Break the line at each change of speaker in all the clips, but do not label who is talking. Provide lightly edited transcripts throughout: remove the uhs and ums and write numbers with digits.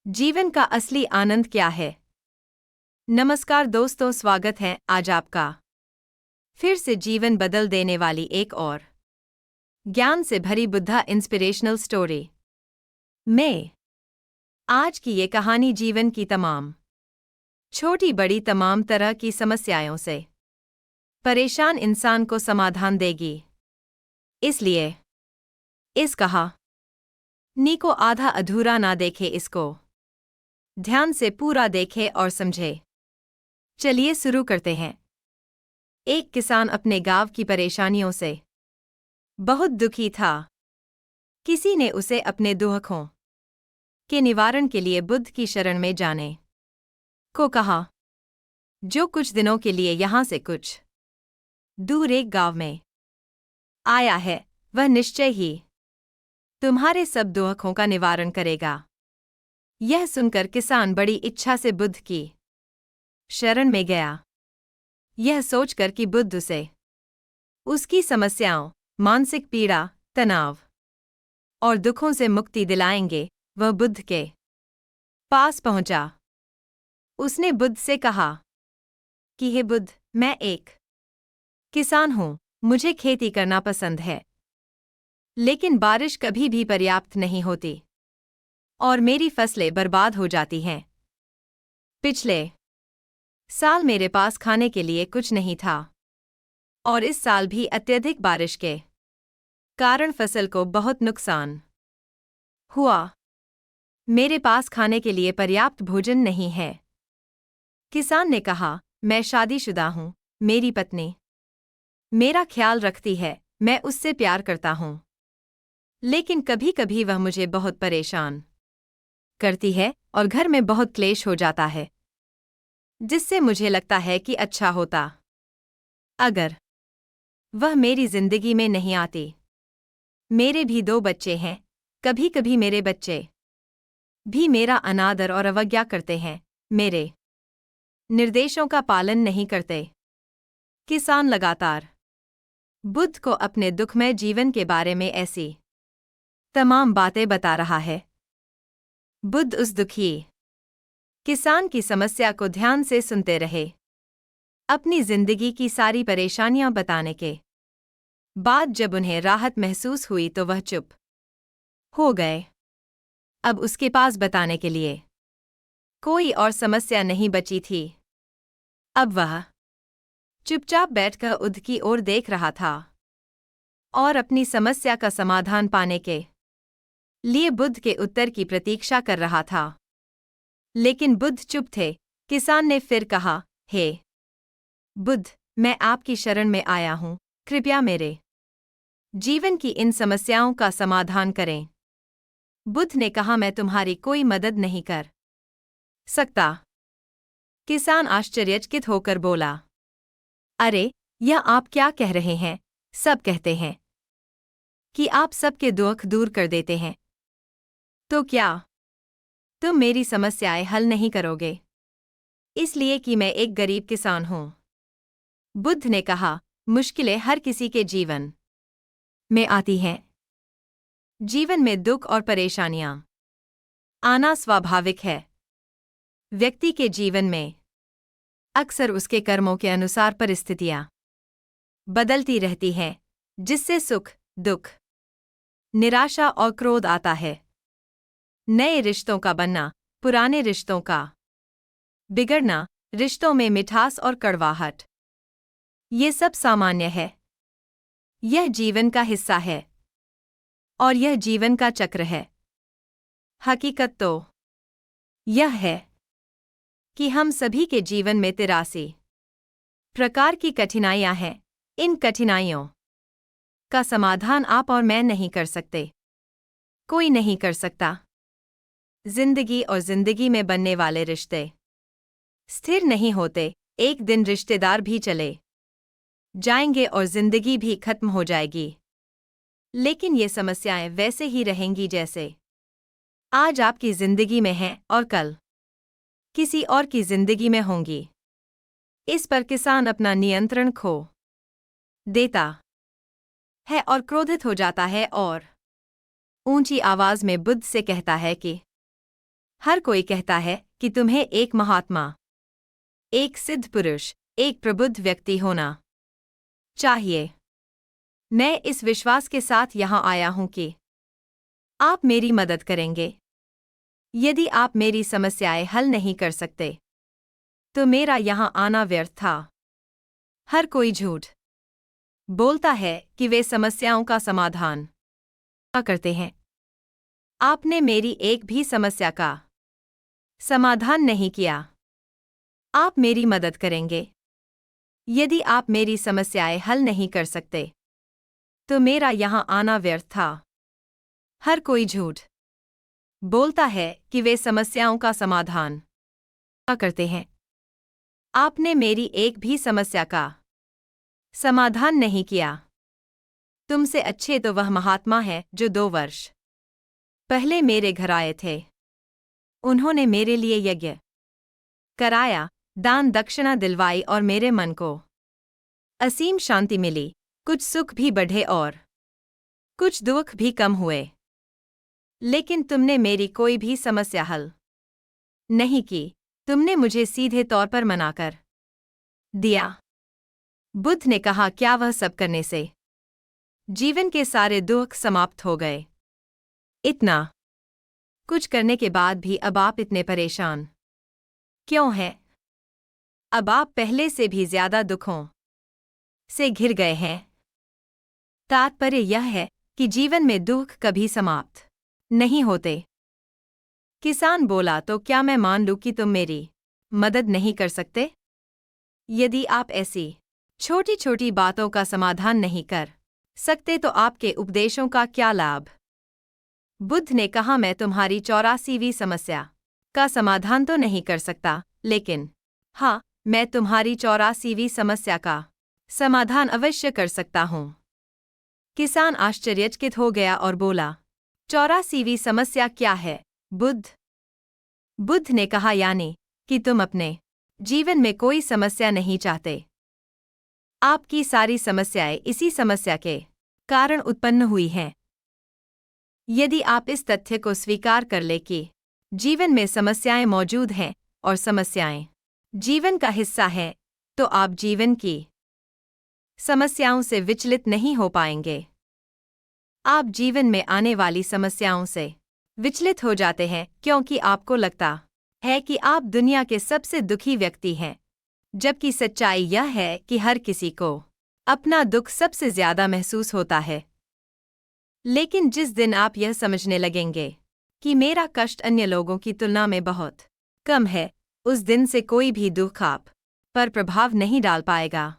जीवन का असली आनंद क्या है? नमस्कार दोस्तों, स्वागत है आज आपका फिर से जीवन बदल देने वाली एक और ज्ञान से भरी बुद्धा इंस्पिरेशनल स्टोरी में। आज की ये कहानी जीवन की तमाम छोटी बड़ी तमाम तरह की समस्याओं से परेशान इंसान को समाधान देगी। इसलिए इस कहानी को आधा अधूरा ना देखे, इसको ध्यान से पूरा देखे और समझे। चलिए शुरू करते हैं। एक किसान अपने गांव की परेशानियों से बहुत दुखी था। किसी ने उसे अपने दुखों के निवारण के लिए बुद्ध की शरण में जाने को कहा, जो कुछ दिनों के लिए यहाँ से कुछ दूर एक गांव में आया है, वह निश्चय ही तुम्हारे सब दुखों का निवारण करेगा। यह सुनकर किसान बड़ी इच्छा से बुद्ध की शरण में गया, यह सोचकर कि बुद्ध उसे उसकी समस्याओं, मानसिक पीड़ा, तनाव और दुखों से मुक्ति दिलाएंगे। वह बुद्ध के पास पहुंचा। उसने बुद्ध से कहा कि हे बुद्ध, मैं एक किसान हूं, मुझे खेती करना पसंद है, लेकिन बारिश कभी भी पर्याप्त नहीं होती और मेरी फसलें बर्बाद हो जाती हैं। पिछले साल मेरे पास खाने के लिए कुछ नहीं था और इस साल भी अत्यधिक बारिश के कारण फसल को बहुत नुकसान हुआ। मेरे पास खाने के लिए पर्याप्त भोजन नहीं है। किसान ने कहा, मैं शादीशुदा हूं, मेरी पत्नी मेरा ख्याल रखती है, मैं उससे प्यार करता हूं, लेकिन कभी कभी वह मुझे बहुत परेशान करती है और घर में बहुत क्लेश हो जाता है, जिससे मुझे लगता है कि अच्छा होता अगर वह मेरी जिंदगी में नहीं आती। मेरे भी 2 बच्चे हैं, कभी कभी मेरे बच्चे भी मेरा अनादर और अवज्ञा करते हैं, मेरे निर्देशों का पालन नहीं करते। किसान लगातार बुद्ध को अपने दुखमय जीवन के बारे में ऐसी तमाम बातें बता रहा है। बुद्ध उस दुखी किसान की समस्या को ध्यान से सुनते रहे। अपनी जिंदगी की सारी परेशानियां बताने के बाद जब उन्हें राहत महसूस हुई तो वह चुप हो गए। अब उसके पास बताने के लिए कोई और समस्या नहीं बची थी। अब वह चुपचाप बैठकर बुद्ध की ओर देख रहा था और अपनी समस्या का समाधान पाने के लिए बुद्ध के उत्तर की प्रतीक्षा कर रहा था। लेकिन बुद्ध चुप थे। किसान ने फिर कहा, हे बुद्ध, मैं आपकी शरण में आया हूं, कृपया मेरे जीवन की इन समस्याओं का समाधान करें। बुद्ध ने कहा, मैं तुम्हारी कोई मदद नहीं कर सकता। किसान आश्चर्यचकित होकर बोला, अरे, यह आप क्या कह रहे हैं? सब कहते हैं कि आप सबके दुख दूर कर देते हैं, तो क्या तुम मेरी समस्याएं हल नहीं करोगे? इसलिए कि मैं एक गरीब किसान हूं। बुद्ध ने कहा, मुश्किलें हर किसी के जीवन में आती हैं। जीवन में दुख और परेशानियां आना स्वाभाविक है। व्यक्ति के जीवन में अक्सर उसके कर्मों के अनुसार परिस्थितियां बदलती रहती हैं, जिससे सुख, दुख, निराशा और क्रोध आता है। नए रिश्तों का बनना, पुराने रिश्तों का बिगड़ना, रिश्तों में मिठास और कड़वाहट, ये सब सामान्य है। यह जीवन का हिस्सा है और यह जीवन का चक्र है। हकीकत तो यह है कि हम सभी के जीवन में 83 प्रकार की कठिनाइयां हैं। इन कठिनाइयों का समाधान आप और मैं नहीं कर सकते, कोई नहीं कर सकता। जिंदगी और जिंदगी में बनने वाले रिश्ते स्थिर नहीं होते। एक दिन रिश्तेदार भी चले जाएंगे और जिंदगी भी खत्म हो जाएगी, लेकिन ये समस्याएं वैसे ही रहेंगी जैसे आज आपकी जिंदगी में हैं और कल किसी और की जिंदगी में होंगी। इस पर किसान अपना नियंत्रण खो देता है और क्रोधित हो जाता है और ऊंची आवाज में बुद्ध से कहता है कि हर कोई कहता है कि तुम्हें एक महात्मा, एक सिद्ध पुरुष, एक प्रबुद्ध व्यक्ति होना चाहिए। मैं इस विश्वास के साथ यहाँ आया हूँ कि आप मेरी मदद करेंगे। यदि आप मेरी समस्याएं हल नहीं कर सकते, तो मेरा यहाँ आना व्यर्थ था। हर कोई झूठ बोलता है कि वे समस्याओं का समाधान करते हैं। आपने मेरी एक भी समस्या का समाधान नहीं किया। आप मेरी मदद करेंगे। यदि आप मेरी समस्याएं हल नहीं कर सकते, तो मेरा यहाँ आना व्यर्थ था। हर कोई झूठ बोलता है कि वे समस्याओं का समाधान करते हैं। आपने मेरी एक भी समस्या का समाधान नहीं किया। तुमसे अच्छे तो वह महात्मा है जो 2 वर्ष पहले मेरे घर आए थे। उन्होंने मेरे लिए यज्ञ कराया, दान दक्षिणा दिलवाई और मेरे मन को असीम शांति मिली। कुछ सुख भी बढ़े और कुछ दुख भी कम हुए। लेकिन तुमने मेरी कोई भी समस्या हल नहीं की। तुमने मुझे सीधे तौर पर मनाकर दिया। बुद्ध ने कहा, क्या वह सब करने से जीवन के सारे दुख समाप्त हो गए? इतना कुछ करने के बाद भी अब आप इतने परेशान क्यों हैं? अब आप पहले से भी ज्यादा दुखों से घिर गए हैं। तात्पर्य यह है कि जीवन में दुख कभी समाप्त नहीं होते। किसान बोला, तो क्या मैं मान लूं कि तुम मेरी मदद नहीं कर सकते? यदि आप ऐसी छोटी छोटी बातों का समाधान नहीं कर सकते तो आपके उपदेशों का क्या लाभ? बुद्ध ने कहा, मैं तुम्हारी 84वीं समस्या का समाधान तो नहीं कर सकता, लेकिन हाँ, मैं तुम्हारी 84वीं समस्या का समाधान अवश्य कर सकता हूँ। किसान आश्चर्यचकित हो गया और बोला, 84वीं समस्या क्या है बुद्ध ने कहा, यानी कि तुम अपने जीवन में कोई समस्या नहीं चाहते। आपकी सारी समस्याएं इसी समस्या के कारण उत्पन्न हुई हैं। यदि आप इस तथ्य को स्वीकार कर ले कि जीवन में समस्याएं मौजूद हैं और समस्याएं जीवन का हिस्सा हैं, तो आप जीवन की समस्याओं से विचलित नहीं हो पाएंगे। आप जीवन में आने वाली समस्याओं से विचलित हो जाते हैं क्योंकि आपको लगता है कि आप दुनिया के सबसे दुखी व्यक्ति हैं, जबकि सच्चाई यह है कि हर किसी को अपना दुख सबसे ज्यादा महसूस होता है। लेकिन जिस दिन आप यह समझने लगेंगे कि मेरा कष्ट अन्य लोगों की तुलना में बहुत कम है, उस दिन से कोई भी दुख आप पर प्रभाव नहीं डाल पाएगा।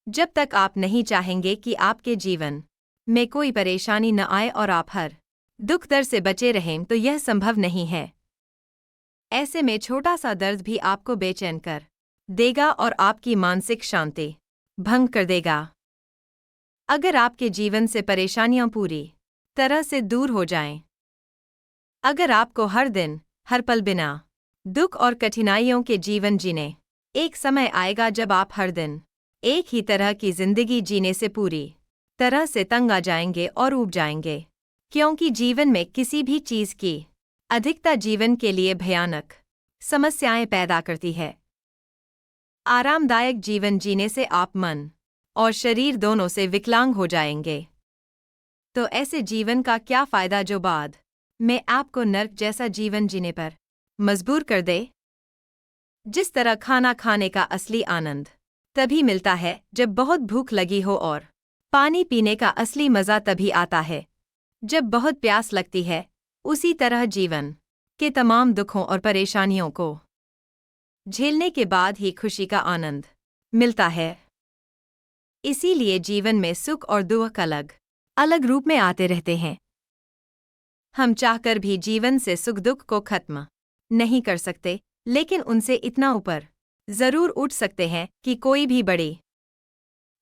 जब तक आप नहीं चाहेंगे कि आपके जीवन में कोई परेशानी न आए और आप हर दुख दर्द से बचे रहें, तो यह संभव नहीं है। ऐसे में छोटा सा दर्द भी आपको बेचैन कर देगा और आपकी मानसिक शांति भंग कर देगा। अगर आपके जीवन से परेशानियां पूरी तरह से दूर हो जाएं, अगर आपको हर दिन हर पल बिना दुख और कठिनाइयों के जीवन जीने, एक समय आएगा जब आप हर दिन एक ही तरह की जिंदगी जीने से पूरी तरह से तंग आ जाएंगे और ऊब जाएंगे, क्योंकि जीवन में किसी भी चीज की अधिकता जीवन के लिए भयानक समस्याएं पैदा करती है। आरामदायक जीवन जीने से आप मन और शरीर दोनों से विकलांग हो जाएंगे। तो ऐसे जीवन का क्या फायदा जो बाद में आपको नर्क जैसा जीवन जीने पर मजबूर कर दे? जिस तरह खाना खाने का असली आनंद तभी मिलता है जब बहुत भूख लगी हो, और पानी पीने का असली मजा तभी आता है जब बहुत प्यास लगती है, उसी तरह जीवन के तमाम दुखों और परेशानियों को झेलने के बाद ही खुशी का आनंद मिलता है। इसीलिए जीवन में सुख और दुख अलग अलग रूप में आते रहते हैं। हम चाहकर भी जीवन से सुख दुख को खत्म नहीं कर सकते, लेकिन उनसे इतना ऊपर जरूर उठ सकते हैं कि कोई भी बड़ी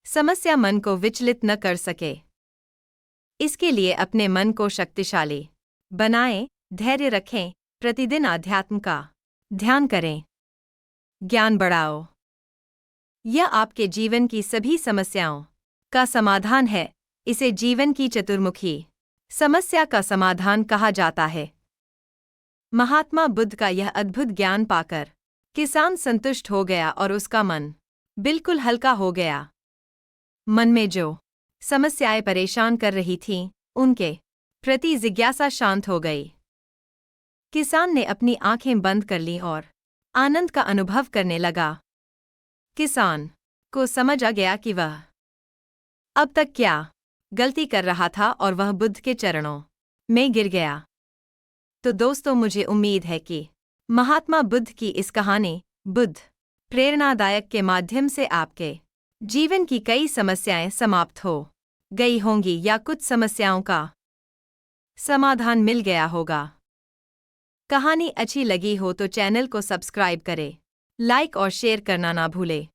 समस्या मन को विचलित न कर सके। इसके लिए अपने मन को शक्तिशाली बनाएं, धैर्य रखें, प्रतिदिन आध्यात्म का ध्यान करें, ज्ञान बढ़ाओ। यह आपके जीवन की सभी समस्याओं का समाधान है। इसे जीवन की चतुर्मुखी समस्या का समाधान कहा जाता है। महात्मा बुद्ध का यह अद्भुत ज्ञान पाकर किसान संतुष्ट हो गया और उसका मन बिल्कुल हल्का हो गया। मन में जो समस्याएं परेशान कर रही थीं, उनके प्रति जिज्ञासा शांत हो गई। किसान ने अपनी आंखें बंद कर लीं और आनंद का अनुभव करने लगा। किसान को समझ आ गया कि वह अब तक क्या गलती कर रहा था और वह बुद्ध के चरणों में गिर गया। तो दोस्तों, मुझे उम्मीद है कि महात्मा बुद्ध की इस कहानी बुद्ध प्रेरणादायक के माध्यम से आपके जीवन की कई समस्याएं समाप्त हो गई होंगी या कुछ समस्याओं का समाधान मिल गया होगा। कहानी अच्छी लगी हो तो चैनल को सब्सक्राइब करें, लाइक और शेयर करना ना भूलें।